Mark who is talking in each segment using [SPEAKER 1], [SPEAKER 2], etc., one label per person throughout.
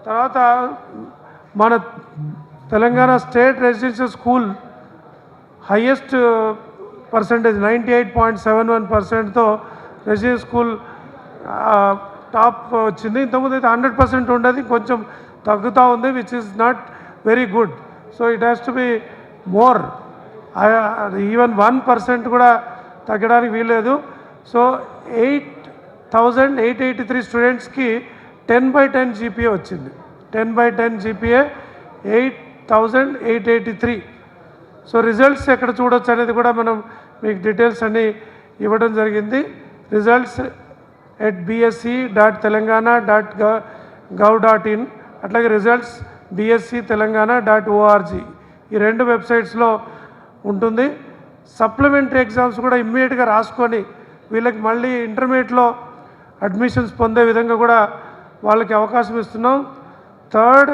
[SPEAKER 1] తర్వాత మన Telangana state residential school highest percentage 98.71%తో రెసిడెన్షియల్ స్కూల్ టాప్ వచ్చింది. ఇంతకుముందు అయితే 100% ఉండేది, కొంచెం తగ్గుతూ ఉంది, which is not very good. So it has to be more. Even 1% కూడా తగ్గడానికి వీల్లేదు. సో 8,883 స్టూడెంట్స్కి 10/10 జీపీఏ వచ్చింది. 10/10 జీపీఏ 8,883. సో రిజల్ట్స్ ఎక్కడ చూడొచ్చు అనేది కూడా మనం మీకు డీటెయిల్స్ అన్నీ ఇవ్వడం జరిగింది. రిజల్ట్స్ bsc.telangana.gov.in, అట్లాగే రిజల్ట్స్ bsctelangana.org, ఈ రెండు వెబ్సైట్స్లో ఉంటుంది. సప్లిమెంటరీ ఎగ్జామ్స్ కూడా ఇమ్మీడియట్గా రాసుకొని వీళ్ళకి మళ్ళీ ఇంటర్మీడియట్లో అడ్మిషన్స్ పొందే విధంగా కూడా వాళ్ళకి అవకాశం ఇస్తున్నాం. 3rd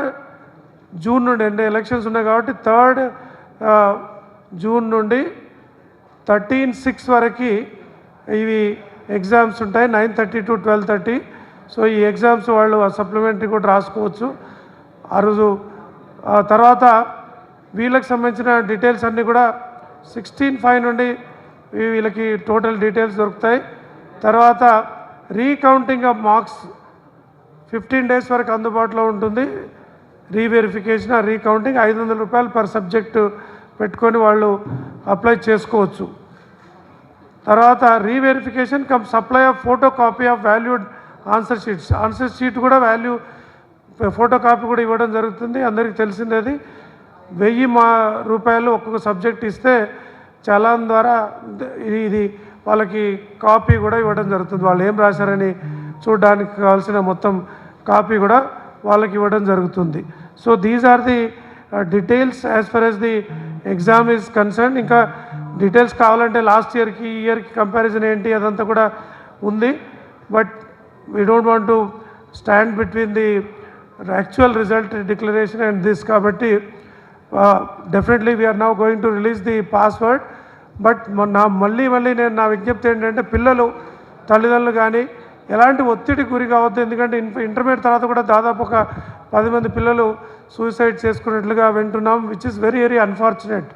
[SPEAKER 1] జూన్ నుండి, అంటే ఎలక్షన్స్ ఉన్నాయి కాబట్టి 3rd జూన్ నుండి 13/6 వరకు ఇవి ఎగ్జామ్స్ ఉంటాయి, 9:30 to 12:30. సో ఈ ఎగ్జామ్స్ వాళ్ళు సప్లిమెంటరీ కూడా రాసుకోవచ్చు ఆ రోజు. తర్వాత వీళ్ళకి సంబంధించిన డీటెయిల్స్ అన్నీ కూడా 16/5 నుండి వీళ్ళకి టోటల్ డీటెయిల్స్ దొరుకుతాయి. తర్వాత రీకౌంటింగ్ ఆఫ్ మార్క్స్ 15 days వరకు అందుబాటులో ఉంటుంది. రీవెరిఫికేషన్, రీకౌంటింగ్ 500 రూపాయలు పర్ సబ్జెక్టు పెట్టుకొని వాళ్ళు అప్లై చేసుకోవచ్చు. తర్వాత reverification come supply of photo copy of valued answer sheets. Answer sheet కూడా ఫోటో కాపీ కూడా ఇవ్వడం జరుగుతుంది. అందరికీ తెలిసిందేది. 1000 రూపాయలు ఒక్కొక్క సబ్జెక్ట్ ఇస్తే చలాన్ ద్వారా ఇది వాళ్ళకి కాపీ కూడా ఇవ్వడం జరుగుతుంది. వాళ్ళు ఏం రాశారని చూడడానికి కావాల్సిన మొత్తం కాపీ కూడా వాళ్ళకి ఇవ్వడం జరుగుతుంది. So these are the details as far as the exam is concern. ఇంకా డీటెయిల్స్ కావాలంటే లాస్ట్ ఇయర్కి ఈ ఇయర్కి కంపారిజన్ ఏంటి అదంతా కూడా ఉంది. But we don't want to stand between the actual result declaration and this. కాబట్టి definitely we are now going to release the password. But మళ్ళీ నేను నా విజ్ఞప్తి ఏంటంటే పిల్లలు, తల్లిదండ్రులు కానీ ఎలాంటి ఒత్తిడికి గురి కావద్దు. ఎందుకంటే ఇంటర్మీడియట్ తర్వాత కూడా దాదాపు ఒక 10 మంది పిల్లలు సూసైడ్ చేసుకున్నట్లుగా వింటున్నాం, which is very very unfortunate.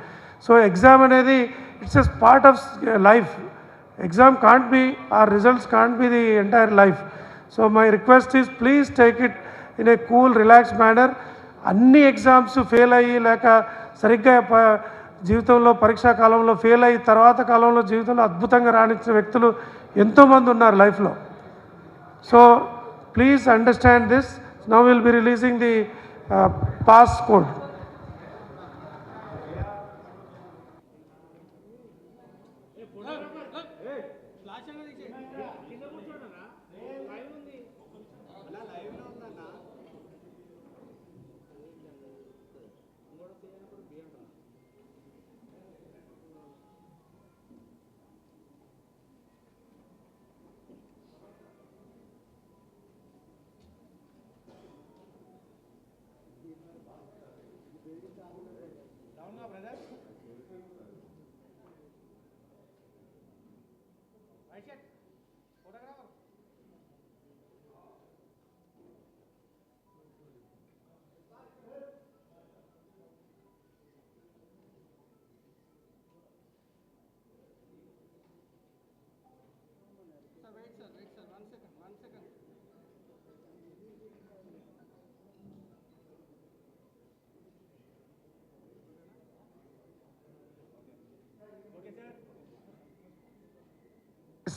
[SPEAKER 1] So exam అనేది it's a part of life. Exam can't be, or results can't be the entire life. So my request is please take it in a cool relax manner. అన్ని exams fail అయ్యి లేక సరిగ్గా జీవితంలో పరీక్షా కాలంలో fail అయ్యి తర్వాత కాలంలో జీవితంలో అద్భుతంగా రాణించిన వ్యక్తులు ఎంతోమంది ఉన్నారు లైఫ్లో. So please understand this. Now will be releasing the pass code.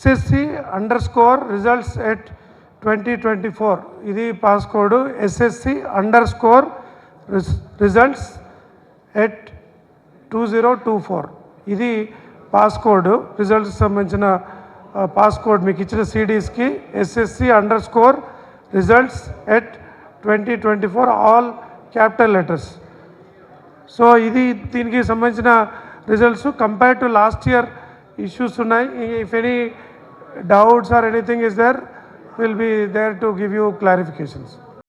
[SPEAKER 1] SSC_results at 2024 ఇది పాస్ కోడ్. SSC_results at 2024 ఇది పాస్ కోడ్. రిజల్ట్స్ సంబంధించిన పాస్ కోడ్ మీకు ఇచ్చిన సిడీస్కి SSC_results at 2024 all capital letters. So ఇది దీనికి సంబంధించిన results compare to last year issues ఉన్నాయి. If any doubts or anything is there, we'll be there to give you clarifications.